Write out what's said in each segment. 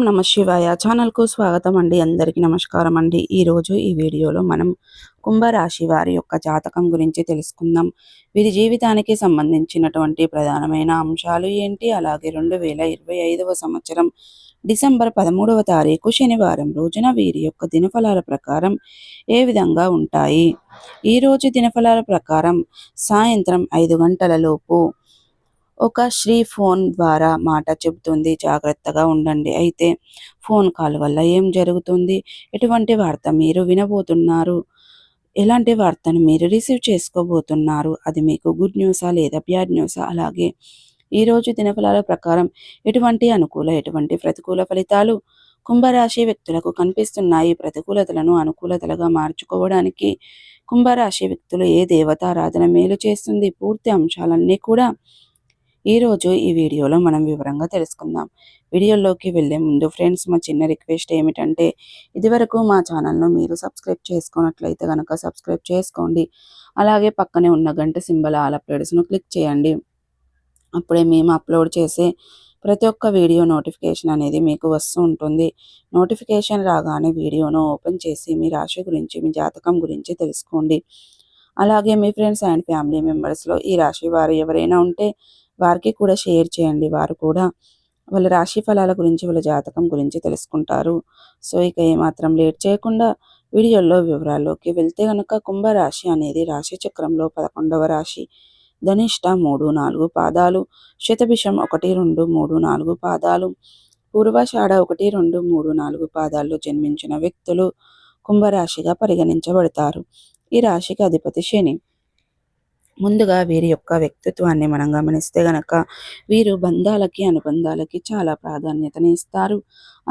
నమ శివాయ ఛానల్కు స్వాగతం అండి. అందరికీ నమస్కారం అండి. ఈరోజు ఈ వీడియోలో మనం కుంభరాశి వారి యొక్క జాతకం గురించి తెలుసుకుందాం. వీరి జీవితానికి సంబంధించినటువంటి ప్రధానమైన అంశాలు ఏంటి, అలాగే 2025వ సంవత్సరం డిసెంబర్ 13వ తారీఖు శనివారం రోజున వీరి యొక్క దినఫలాల ప్రకారం ఏ విధంగా ఉంటాయి. ఈరోజు దినఫలాల ప్రకారం సాయంత్రం 5 గంటల లోపు ఒక స్త్రీ ఫోన్ ద్వారా మాట చెబుతుంది, జాగ్రత్తగా ఉండండి. అయితే ఫోన్ కాల్ వల్ల ఏం జరుగుతుంది, ఎటువంటి వార్త మీరు వినబోతున్నారు, ఎలాంటి వార్తను మీరు రిసీవ్ చేసుకోబోతున్నారు, అది మీకు గుడ్ న్యూసా లేదా బ్యాడ్ న్యూసా, అలాగే ఈరోజు దినఫలాల ప్రకారం ఎటువంటి అనుకూల ఎటువంటి ప్రతికూల ఫలితాలు కుంభరాశి వ్యక్తులకు కనిపిస్తున్నాయి. ప్రతికూలతలను అనుకూలతలుగా మార్చుకోవడానికి కుంభరాశి వ్యక్తులు ఏ దేవతారాధన మేలు చేస్తుంది, పూర్తి అంశాలన్నీ కూడా ఈరోజు ఈ వీడియోలో మనం వివరంగా తెలుసుకుందాం. వీడియోలోకి వెళ్ళే ముందు ఫ్రెండ్స్, మా చిన్న రిక్వెస్ట్ ఏమిటంటే, ఇదివరకు మా ఛానల్ను మీరు సబ్స్క్రైబ్ చేసుకున్నట్లయితే కనుక సబ్స్క్రైబ్ చేసుకోండి. అలాగే పక్కనే ఉన్న గంట సింబల్ ఆల్ అప్డేట్స్ను క్లిక్ చేయండి. అప్పుడే మేము అప్లోడ్ చేసే ప్రతి ఒక్క వీడియో నోటిఫికేషన్ అనేది మీకు వస్తూ ఉంటుంది. నోటిఫికేషన్ రాగానే వీడియోను ఓపెన్ చేసి మీ రాశి గురించి, మీ జాతకం గురించి తెలుసుకోండి. అలాగే మీ ఫ్రెండ్స్ అండ్ ఫ్యామిలీ మెంబర్స్లో ఈ రాశి వారు ఎవరైనా ఉంటే వారికి కూడా షేర్ చేయండి. వారు కూడా వాళ్ళ రాశి ఫలాల గురించి, వాళ్ళ జాతకం గురించి తెలుసుకుంటారు. సో ఇక ఏమాత్రం లేట్ చేయకుండా వీడియోలో వివరాల్లోకి వెళ్తే కనుక, కుంభరాశి అనేది రాశి చక్రంలో 11వ రాశి. ధనిష్ట 3, 4 పాదాలు, శతభిషం 1, 2, 3, 4 పాదాలు, పూర్వాషాఢ 1, 2, 3, 4 పాదాల్లో జన్మించిన వ్యక్తులు కుంభరాశిగా పరిగణించబడతారు. ఈ రాశికి అధిపతి శని. ముందుగా వీరి యొక్క వ్యక్తిత్వాన్ని మనం గమనిస్తే గనక, వీరు బంధాలకి, అనుబంధాలకి చాలా ప్రాధాన్యతని ఇస్తారు.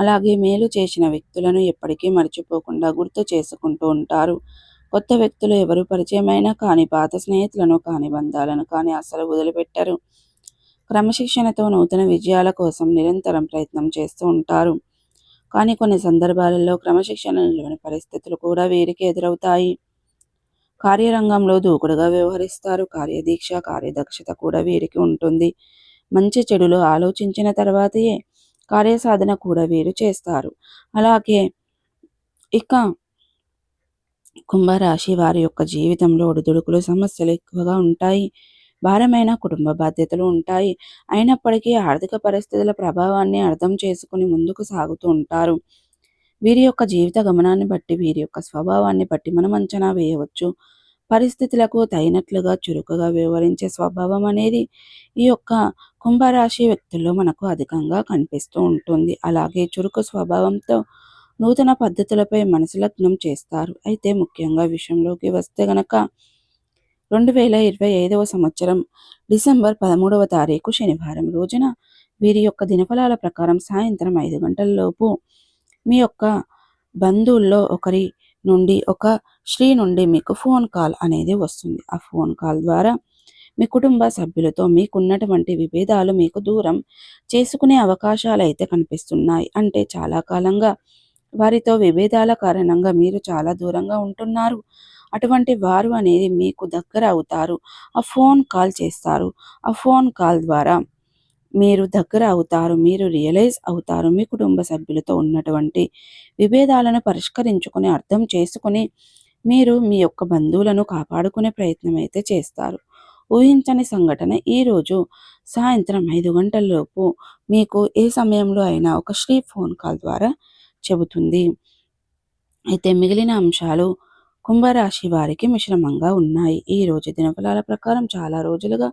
అలాగే మేలు చేసిన వ్యక్తులను ఎప్పటికీ మర్చిపోకుండా గుర్తు చేసుకుంటూ ఉంటారు. కొత్త వ్యక్తులు ఎవరు పరిచయమైనా కానీ, పాత స్నేహితులను కానీ, బంధాలను కానీ అస్సలు వదిలిపెట్టరు. క్రమశిక్షణతో నూతన విజయాల కోసం నిరంతరం ప్రయత్నం చేస్తూ ఉంటారు. కానీ కొన్ని సందర్భాలలో క్రమశిక్షణ నిలవని పరిస్థితులు కూడా వీరికి ఎదురవుతాయి. కార్యరంగంలో దూకుడుగా వ్యవహరిస్తారు. కార్యదీక్ష, కార్యదక్షత కూడా వీరికి ఉంటుంది. మంచి చెడులు ఆలోచించిన తర్వాతే కార్యసాధన కూడా వీరు చేస్తారు. అలాగే ఇక కుంభరాశి వారి యొక్క జీవితంలో ఒడిదుడుకులు, సమస్యలు ఎక్కువగా ఉంటాయి. భారమైన కుటుంబ బాధ్యతలు ఉంటాయి. అయినప్పటికీ ఆర్థిక పరిస్థితుల ప్రభావాన్ని అర్థం చేసుకుని ముందుకు సాగుతూ ఉంటారు. వీరి యొక్క జీవిత గమనాన్ని బట్టి, వీరి యొక్క స్వభావాన్ని బట్టి మనం అంచనా వేయవచ్చు. పరిస్థితులకు తగినట్లుగా చురుకుగా వ్యవహరించే స్వభావం అనేది ఈ యొక్క కుంభరాశి వ్యక్తుల్లో మనకు అధికంగా కనిపిస్తూ ఉంటుంది. అలాగే చురుకు స్వభావంతో నూతన పద్ధతులపై మనసు లగ్నం చేస్తారు. అయితే ముఖ్యంగా విషయంలోకి వస్తే గనక, 2025వ సంవత్సరం డిసెంబర్ 13వ తారీఖు శనివారం రోజున వీరి యొక్క దినఫలాల ప్రకారం సాయంత్రం 5 గంటల లోపు మీ యొక్క బంధువుల్లో ఒకరి నుండి, ఒక స్త్రీ నుండి మీకు ఫోన్ కాల్ అనేది వస్తుంది. ఆ ఫోన్ కాల్ ద్వారా మీ కుటుంబ సభ్యులతో మీకున్నటువంటి విభేదాలు మీకు దూరం చేసుకునే అవకాశాలు అయితే కనిపిస్తున్నాయి. అంటే చాలా కాలంగా వారితో విభేదాల కారణంగా మీరు చాలా దూరంగా ఉంటున్నారు. అటువంటి వారు అనేది మీకు దగ్గర అవుతారు. ఆ ఫోన్ కాల్ చేస్తారు. ఆ ఫోన్ కాల్ ద్వారా మీరు దగ్గర అవుతారు. మీరు రియలైజ్ అవుతారు. మీ కుటుంబ సభ్యులతో ఉన్నటువంటి విభేదాలను పరిష్కరించుకుని, అర్థం చేసుకుని మీరు మీ యొక్క బంధువులను కాపాడుకునే ప్రయత్నం అయితే చేస్తారు. ఊహించని సంఘటన ఈరోజు సాయంత్రం 5 గంటలలోపు మీకు ఏ సమయంలో అయినా ఒక స్త్రీ ఫోన్ కాల్ ద్వారా చెబుతుంది. అయితే మిగిలిన అంశాలు కుంభరాశి వారికి మిశ్రమంగా ఉన్నాయి. ఈ రోజు దినఫలాల ప్రకారం చాలా రోజులుగా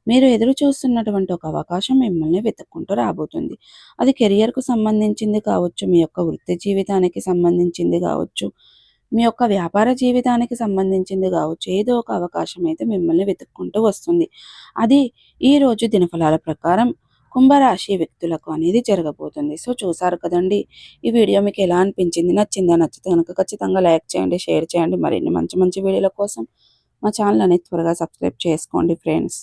మీరు ఎదురు చూస్తున్నటువంటి ఒక అవకాశం మిమ్మల్ని వెతుక్కుంటూ రాబోతుంది. అది కెరియర్కు సంబంధించింది కావచ్చు, మీ యొక్క వృత్తి జీవితానికి సంబంధించింది కావచ్చు, మీ యొక్క వ్యాపార జీవితానికి సంబంధించింది కావచ్చు. ఏదో ఒక అవకాశం అయితే మిమ్మల్ని వెతుక్కుంటూ వస్తుంది. అది ఈ రోజు దినఫలాల ప్రకారం కుంభరాశి వ్యక్తులకు అనేది జరగబోతుంది. సో చూసారు కదండి, ఈ వీడియో మీకు ఎలా అనిపించింది, నచ్చిందా? నచ్చితే కనుక ఖచ్చితంగా లైక్ చేయండి, షేర్ చేయండి. మరిన్ని మంచి మంచి వీడియోల కోసం మా ఛానల్ అనేది త్వరగా సబ్స్క్రైబ్ చేసుకోండి ఫ్రెండ్స్.